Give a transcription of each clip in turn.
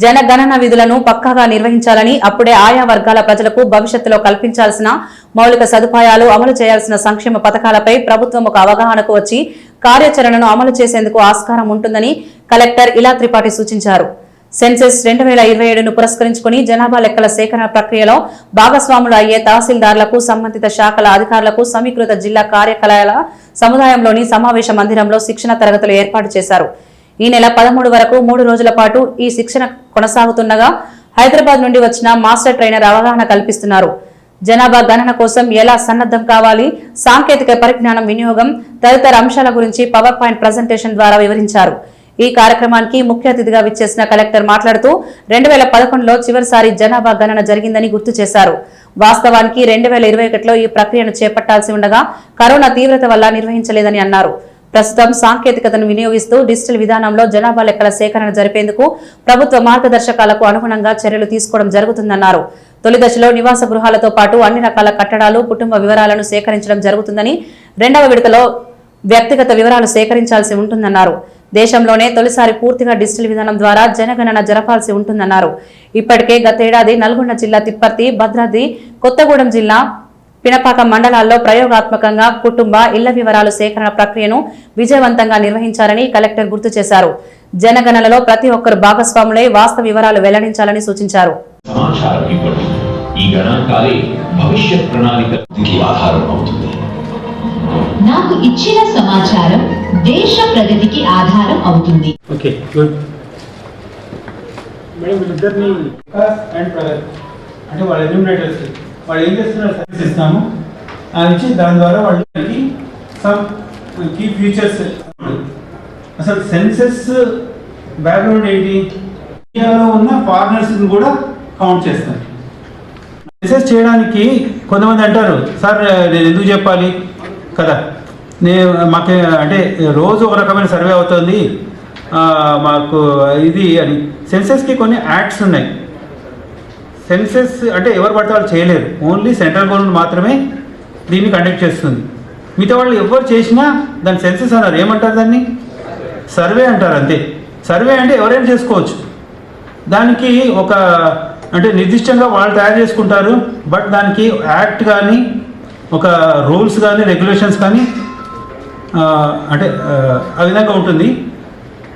జనగణన విధులను పక్కాగా నిర్వహించాలని, అప్పుడే ఆయా వర్గాల ప్రజలకు భవిష్యత్తులో కల్పించాల్సిన మౌలిక సదుపాయాలు, అమలు చేయాల్సిన సంక్షేమ పథకాలపై ప్రభుత్వం ఒక అవగాహనకు వచ్చి కార్యాచరణను అమలు చేసేందుకు ఆస్కారం ఉంటుందని కలెక్టర్ ఇలా త్రిపాఠి సూచించారు. సెన్సెస్ 2027ను పురస్కరించుకుని జనాభా లెక్కల సేకరణ ప్రక్రియలో భాగస్వాములు అయ్యే తహసీల్దార్లకు, సంబంధిత శాఖల అధికారులకు సమీకృత జిల్లా కార్యాలయాల సముదాయంలోని సమావేశ మందిరంలో శిక్షణ తరగతులు ఏర్పాటు చేశారు. ఈ నెల 13 వరకు 3 రోజుల పాటు ఈ శిక్షణ కొనసాగుతుండగా హైదరాబాద్ నుండి వచ్చిన మాస్టర్ ట్రైనర్ అవగాహన కల్పిస్తున్నారు. జనాభా గణన కోసం ఎలా సన్నద్ధం కావాలి, సాంకేతిక పరిజ్ఞానం వినియోగం తదితర అంశాల గురించి పవర్ పాయింట్ ప్రజెంటేషన్ ద్వారా వివరించారు. ఈ కార్యక్రమానికి ముఖ్య అతిథిగా విచ్చేసిన కలెక్టర్ మాట్లాడుతూ 2011లో చివరిసారి జనాభా గణన జరిగిందని గుర్తు చేశారు. వాస్తవానికి 2021లో ఈ ప్రక్రియను చేపట్టాల్సి ఉండగా కరోనా తీవ్రత వల్ల నిర్వహించలేదని అన్నారు. ప్రస్తుతం సాంకేతికతను వినియోగిస్తూ డిజిటల్ విధానంలో జనాభా లెక్కల సేకరణ జరిపేందుకు ప్రభుత్వ మార్గదర్శకాలకు అనుగుణంగా చర్యలు తీసుకోవడం జరుగుతుందన్నారు. తొలి దశలో నివాస గృహాలతో పాటు అన్ని రకాల కట్టడాలు, కుటుంబ వివరాలను సేకరించడం జరుగుతుందని, 2వ విడతలో వ్యక్తిగత వివరాలు సేకరించాల్సి ఉంటుందన్నారు. దేశంలోనే తొలిసారి పూర్తిగా డిజిటల్ విధానం ద్వారా జనగణన జరపాల్సి ఉంటుందన్నారు. ఇప్పటికే గతేడాది నల్గొండ జిల్లా తిప్పర్తి, భద్రాద్రి కొత్తగూడెం జిల్లా పినపాక మండలాల్లో ప్రయోగాత్మకంగా కుటుంబ, ఇళ్ల వివరాలు సేకరణ ప్రక్రియను విజయవంతంగా నిర్వహించారని కలెక్టర్ గుర్తు చేశారు. జనగణనలో ప్రతి ఒక్కరు భాగస్వాములై వాస్తవ వివరాలు వెల్లడించాలని సూచించారు. నాకు ఇచ్చిన సమాచారం దేశ ప్రగతికి ఆధారం అవుతుంది. ఓకే గుడ్ మేడం, వీళ్ళిద్దరిని అంటే వాళ్ళ ఎన్యూమరేటర్స్ వాళ్ళు ఏం చేస్తున్నారు, సర్వీస్ ఇస్తాము ఇచ్చి దాని ద్వారా వాళ్ళకి సమ్ కీ ఫీచర్స్. అసలు సెన్సెస్ బ్యాక్గ్రౌండ్ ఏంటి, ఇండియాలో ఉన్న ఫారినర్స్ కూడా కౌంట్ చేస్తారు. సెన్సెస్ చేయడానికి కొంతమంది అంటారు, సార్ నేను ఎందుకు చెప్పాలి కదా, మాకు అంటే రోజు ఒక రకమైన సర్వే అవుతుంది మాకు ఇది అని. సెన్సెస్కి కొన్ని యాక్ట్స్ ఉన్నాయి. సెన్సెస్ అంటే ఎవరు పడితే వాళ్ళు చేయలేరు, ఓన్లీ సెంట్రల్ గవర్నమెంట్ మాత్రమే దీన్ని కండక్ట్ చేస్తుంది. మిగతా వాళ్ళు ఎవరు చేసినా దాన్ని సెన్సెస్ అన్నారు. ఏమంటారు దాన్ని? సర్వే అంటారు, అంతే. సర్వే అంటే ఎవరైనా చేసుకోవచ్చు. దానికి ఒక అంటే నిర్దిష్టంగా వాళ్ళు తయారు చేసుకుంటారు. బట్ దానికి యాక్ట్ కానీ ఒక రూల్స్ కానీ రెగ్యులేషన్స్ కానీ అంటే ఆ విధంగా ఉంటుంది.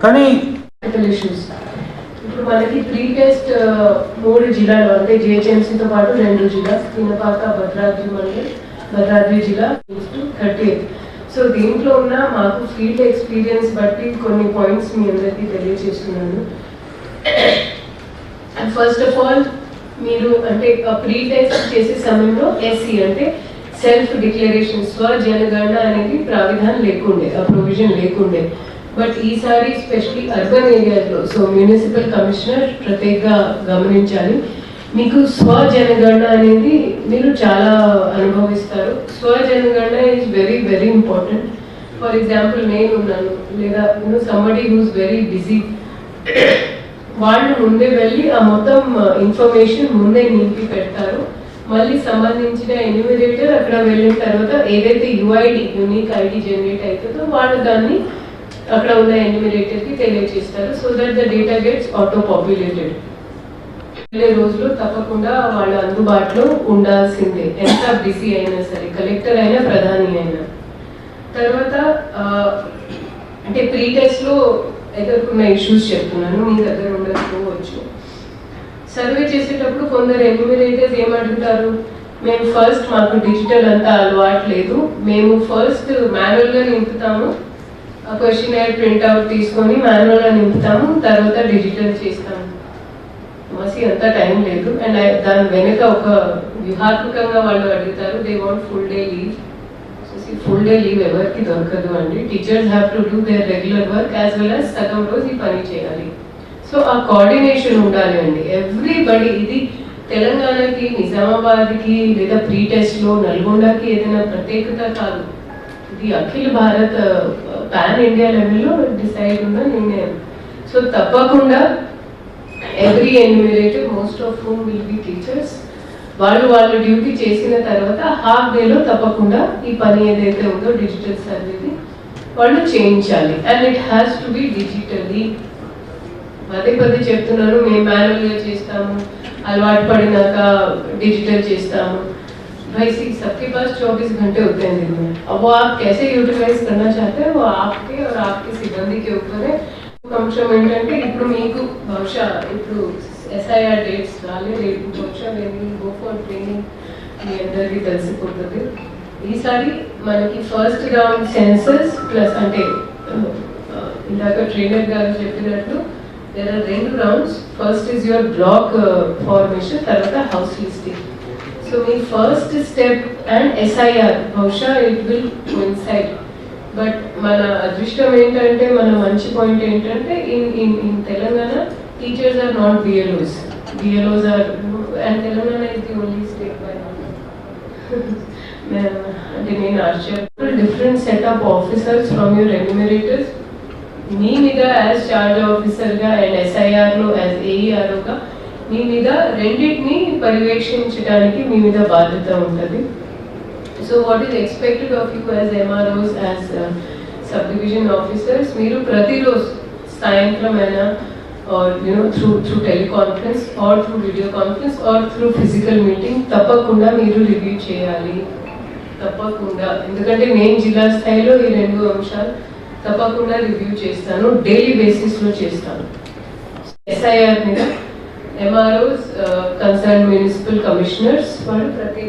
కానీ ఇప్పుడు మనకి ప్రీ టెస్ట్ 3 జిల్లాలు అంటే జిహెచ్ఎంసీతో పాటు 2 జిల్లా, పినపాక, భద్రాద్రి జిల్లా 38. సో దీంట్లో ఉన్న మాకు ఫీల్డ్ ఎక్స్పీరియన్స్ బట్టి కొన్ని పాయింట్స్ మీ అందరికీ తెలియజేస్తున్నాను. ఫస్ట్ ఆఫ్ ఆల్ మీరు అంటే ప్రీ టెస్ట్ చేసే సమయంలో ఎస్సీ అంటే సెల్ఫ్ డిక్లరేషన్, స్వజనగణన అనేది ప్రావిధానం లేకుండే, ఆ ప్రొవిజన్ లేకుండే. బట్ ఈసారి స్పెషలీ అర్బన్ ఏరియాలో సో మున్సిపల్ కమిషనర్ ప్రత్యేకంగా గమనించాలి. మీకు స్వజనగణన అనేది మీరు చాలా అనుభవిస్తారు. స్వజనగణన is very very important. For example నేను ఉన్నాను, లేదా సంబడి హూస్ వెరీ బిజీ, వాళ్ళు ముందే వెళ్ళి ఆ మొత్తం ఇన్ఫర్మేషన్ ముందే నింపి పెడతారు. మళ్ళీ సంబంధించిన ఎన్యూమరేటర్ అక్కడ వెళ్ళిన తర్వాత ఏదైతే యుఐడి యూనిక్ ఐడి జనరేట్ అవుతుందో వాళ్ళు దాన్ని అక్కడ ఉన్న ఎన్యూమరేటర్కి తెలియజేస్తారు. So that the data gets auto populated. వెళ్ళే రోజులు తప్పకుండా వాళ్ళు అందుబాటులో ఉండాల్సిందే, ఎంత బిజీ అయినా సరే, కలెక్టర్ అయినా ప్రధాని అయినా. తర్వాత అంటే ప్రీ టెస్ట్లో ఎదుర్కొన్న ఇష్యూస్ చెప్తున్నాను, మీ దగ్గర ఉండకపోవచ్చు. సర్వే చేసేటప్పుడు కొందరు ఎన్యూమరేటర్స్ ఏమంటారు, మేము ఫస్ట్ మాకు డిజిటల్ అంతా అలవాటు లేదు, మేము ఫస్ట్ మాన్యువల్గా నింపుతాము, క్వశ్చనర్ ప్రింట్అవుట్ తీసుకొని మాన్యువల్గా నింపుతాము, తర్వాత డిజిటల్ చేస్తాము. మసి అంత టైం లేదు. అండ్ దాని వెనుక ఒక వ్యూహాత్మకంగా వాళ్ళు అడుగుతారు, they want full day leave. Full day leave ఎవరికి దొరకదు అండి. Teachers have to do there regular work as well as సగం రోజు ఈ పని చేయాలి. సో ఆ కోఆర్డినేషన్ ఉండాలి అండి. ఎవ్రీబడి, ఇది తెలంగాణకి, నిజామాబాద్కి లేదా ప్రీ టెస్ట్లో నల్గొండకి ఏదైనా ప్రత్యేకత కాదు, ఇది అఖిల భారత్ పాన్ ఇండియా లెవెల్లో డిసైడ్ ఉన్న నిర్ణయం. సో తప్పకుండా every enumerator, most of whom will be teachers, వాళ్ళు డ్యూటీ చేసిన తర్వాత హాఫ్ డేలో తప్పకుండా ఈ పని ఏదైతే ఉందో డిజిటల్ సర్వేది వాళ్ళు చేయించాలి. And it has to be digitally పదే పదే చెప్తున్నాను, మేము మాన్యువల్గా చేస్తాము, అలవాటు పడినాక డిజిటల్ చేస్తాము. भाई सी सबके पास 24 घंटे होते हैं दिन में, अब वो आप कैसे यूटिलाइज करना चाहते हैं वो आपके और आपके सिब्बंदी के ऊपर है. అంశం ఏంటంటే ఇప్పుడు మీకు బహుశా ఇప్పుడు SIR డేట్స్ రాలేదు, బహుశా మేము గో ఫర్ ట్రైనింగ్ మీ అందరికీ తెలిసిపోతుంది. ఈసారి మనకి ఫస్ట్ రౌండ్ సెన్సస్ ప్లస్ అంటే ఇందాక ట్రైనర్ గారు చెప్పినట్టు there are 2 rounds. First is your block formation, తర్వాత house listing. So my first step and SIR బహుశా it will coincide. But మన అదృష్టం ఏంటంటే మన మంచి పాయింట్ ఏంటంటే in Telangana teachers are not BLOs. BLOs are and Telangana is the only state by now. అంటే నేను ఆశ్చర్య different set of officers from your enumerators మీ మీద యాజ్ చార్జ్ ఆఫీసర్గా అండ్ SIRలో యాజ్ AEROగా మీ మీద రెండింటిని పర్యవేక్షించడానికి మీ మీద బాధ్యత ఉంటుంది. So what is expected of you as MROs as sub division officers, మీరు ప్రతిరోజు సాయంత్రం అయినా or through teleconference or through video conference or through physical meeting తప్పకుండా మీరు రివ్యూ చేయాలి. తప్పకుండా, ఎందుకంటే నేను జిల్లా స్థాయిలో ఈ 2 అంశాలు తప్పకుండా రివ్యూ చేస్తాను, డైలీ బేసిస్లో చేస్తాను. SIR మీద MROs కన్సర్న్ మున్సిపల్ కమిషనర్స్ వాళ్ళు ప్రతి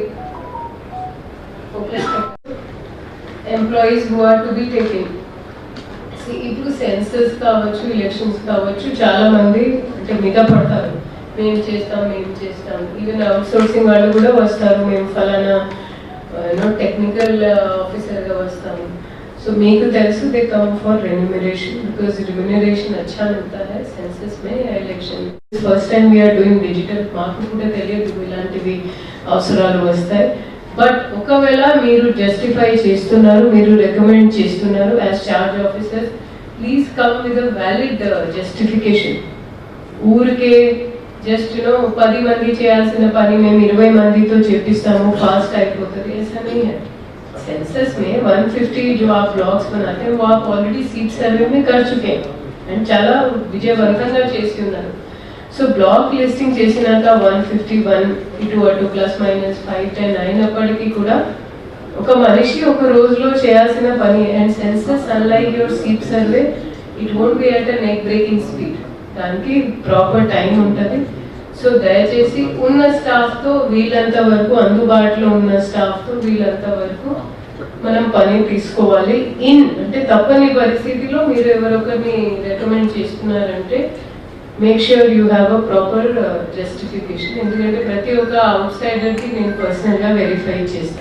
employees who are to be taking. ఇప్పుడు సెన్సస్ కావచ్చు, ఎలక్షన్స్ కావచ్చు, చాలా మంది అంటే మిగతా పడతారు, మేము చేస్తాం. ఈవెన్ అవుట్ సోర్సింగ్ వాళ్ళు కూడా వస్తారు, మేము ఫలానా టెక్నికల్ ఆఫీసర్గా వస్తాము. సో మీకు తెలుసు they come for remuneration because remuneration అచ్చా మిగతా है సెన్సస్ మే election. First time we are doing digital, మాకు కూడా తెలియదు ఇలాంటివి అవసరాలు వస్తాయి. బట్ ఒకవేళ మీరు జస్టిఫై చేస్తున్నారు, మీరు రికమెండ్ చేస్తున్నారు as charge officers, please come with a valid justification. ఊరికే జస్ట్ 10 మంది చేయాల్సిన పని మేము 20 మందితో చేపిస్తాము, ఫాస్ట్ అయిపోతుంది, ऐसा नहीं है. सेंसस में 150 जो आप ब्लॉक्स बनाते हैं वो आप ऑलरेडी सीट सर्वे में कर चुके हैं అండ్ చాలా విజయవంతంగా చేసి ఉన్నారు. సో బ్లాక్ లిస్టింగ్ చేసినాక 151 ఇటు అటు ±5-10 అయినప్పటికీ కూడా ఒక మనిషి ఒక రోజులో చేయాల్సిన పని. And census unlike your seat survey it won't be at a neck breaking speed, దానికి ప్రాపర్ టైం ఉంటుంది. సో దయచేసి ఉన్న స్టాఫ్తో వీళ్ళంత వరకు, అందుబాటులో ఉన్న స్టాఫ్తో వీళ్ళంత వరకు మనం పని తీసుకోవాలి. అంటే తప్పని పరిస్థితిలో మీరు ఎవరొకరిని రికమెండ్ చేస్తున్నారంటే make sure you have a proper justification. ఎందుకంటే ప్రతి ఒక్క అవుట్ సైడర్కి నేను పర్సనల్గా వెరిఫై చేస్తాను.